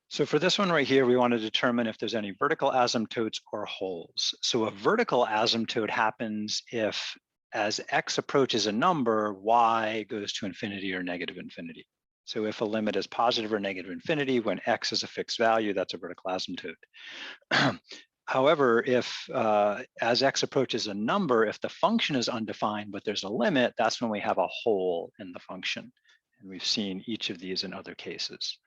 So for this one right here, we want to determine if there's any vertical asymptotes or holes. So a vertical asymptote happens if, as x approaches a number, y goes to infinity or negative infinity. So if a limit is positive or negative infinity, when x is a fixed value, that's a vertical asymptote. However, if as x approaches a number, if the function is undefined, but there's a limit, that's when we have a hole in the function. And we've seen each of these in other cases.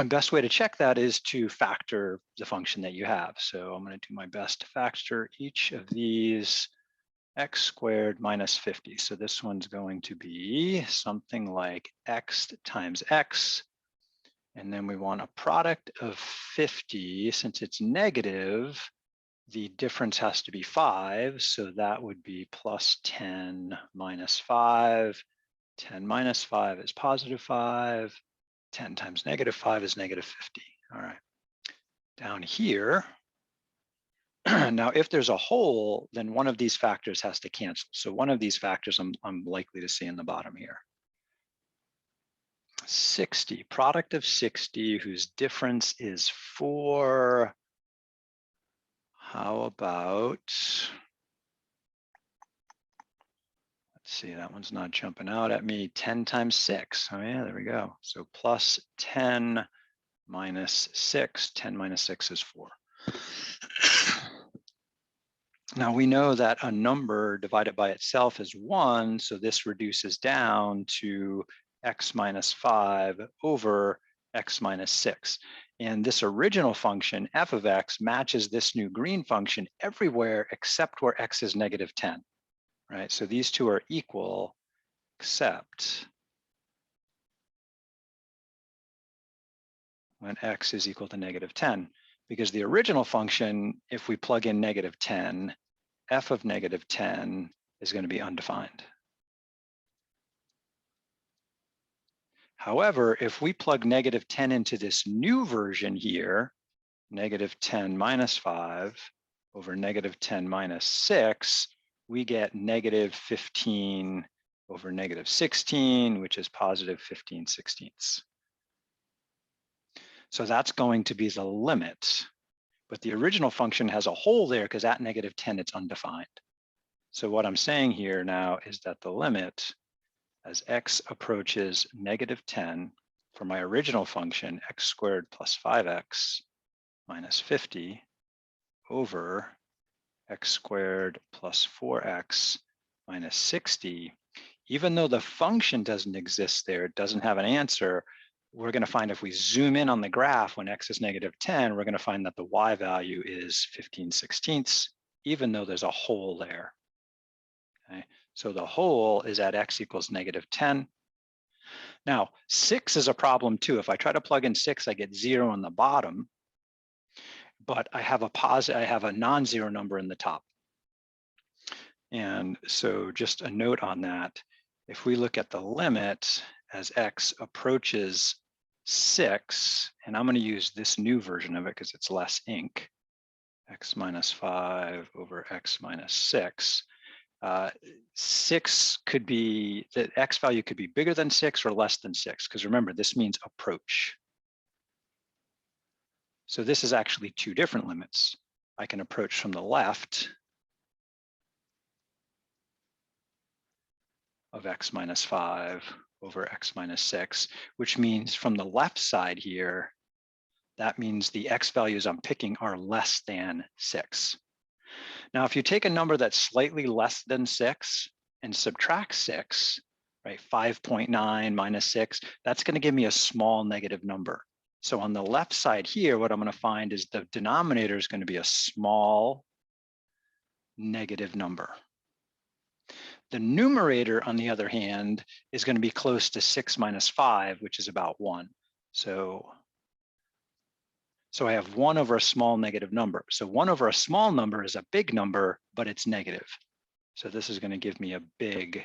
Best way to check that is to factor the function that you have. So I'm going to do my best to factor each of these x squared minus 50. So this one's going to be something like x times x. And then we want a product of 50. Since it's negative, the difference has to be 5. So that would be plus 10 minus 5. 10 minus 5 is positive 5. 10 times negative 5 is negative 50. All right. Down here, now if there's a hole, then one of these factors has to cancel. So one of these factors I'm likely to see in the bottom here. 60, product of 60 whose difference is 4. How about, let's see, that one's not jumping out at me. 10 times 6. Oh yeah, there we go. So plus 10 minus 6. 10 minus 6 is 4. Now we know that a number divided by itself is 1, so this reduces down to x minus 5 over x minus 6. And this original function, f of x, matches this new green function everywhere except where x is negative 10, right? So these two are equal except when x is equal to negative 10. Because the original function, if we plug in negative 10, f of negative 10 is going to be undefined. However, if we plug negative 10 into this new version here, negative 10 minus 5 over negative 10 minus 6, we get negative 15 over negative 16, which is positive 15/16. So that's going to be the limit. But the original function has a hole there because at negative 10, it's undefined. So what I'm saying here now is that the limit as x approaches negative 10 for my original function, x squared plus 5x minus 50 over x squared plus 4x minus 60, even though the function doesn't exist there, it doesn't have an answer, we're going to find if we zoom in on the graph when x is negative 10, we're going to find that the y value is 15/16, even though there's a hole there. Okay, so the hole is at x equals negative 10. Now, 6 is a problem too. If I try to plug in 6, I get 0 on the bottom, but I have a non-zero number in the top. And so just a note on that, if we look at the limit as x approaches 6, and I'm going to use this new version of it because it's less ink, x minus 5 over x minus 6. 6 could be, the x value could be bigger than 6 or less than 6, because remember, this means approach. So this is actually two different limits. I can approach from the left of x minus 5 over x minus 6, which means from the left side here, that means the x values I'm picking are less than 6. Now, if you take a number that's slightly less than 6 and subtract 6, right, 5.9 minus 6, that's going to give me a small negative number. So on the left side here, what I'm going to find is the denominator is going to be a small negative number. The numerator, on the other hand, is going to be close to 6 minus 5, which is about 1. So I have 1 over a small negative number. So 1 over a small number is a big number, but it's negative. So this is going to give me a big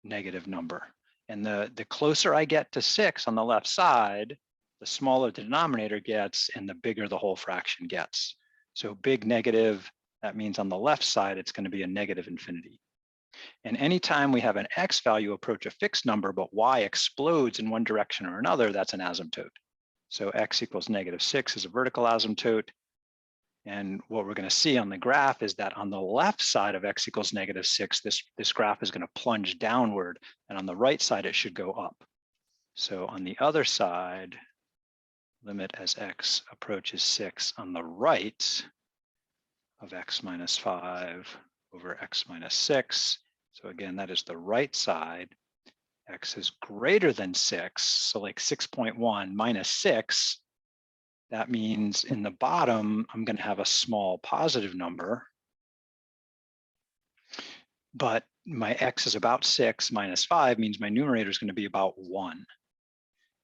negative number. And the closer I get to 6 on the left side, the smaller the denominator gets and the bigger the whole fraction gets. So big negative, that means on the left side, it's going to be a negative infinity. And anytime we have an x value approach a fixed number, but y explodes in one direction or another, that's an asymptote. So x equals -6 is a vertical asymptote. And what we're going to see on the graph is that on the left side of x equals -6, this graph is going to plunge downward. And on the right side, it should go up. So on the other side, limit as x approaches 6 on the right of x minus 5 over x minus 6. So again, that is the right side. X is greater than 6, so like 6.1 minus 6. That means in the bottom, I'm going to have a small positive number. But my x is about 6 minus 5 means my numerator is going to be about 1.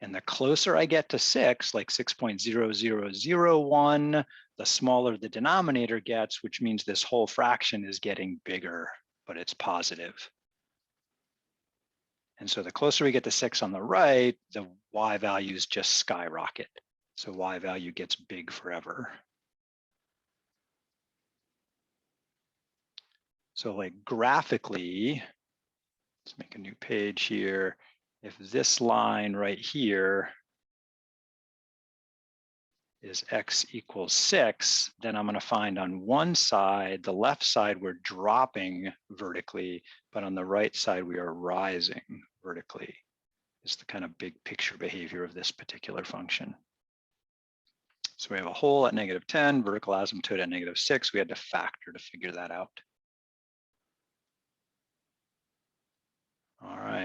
And the closer I get to 6, like 6.0001, the smaller the denominator gets, which means this whole fraction is getting bigger, but it's positive. And so the closer we get to 6 on the right, the y values just skyrocket. So y value gets big forever. So like graphically, let's make a new page here. If this line right here is x equals 6, then I'm going to find on one side, the left side, we're dropping vertically, but on the right side, we are rising vertically. It's the kind of big picture behavior of this particular function. So we have a hole at -10, vertical asymptote at -6. We had to factor to figure that out. All right.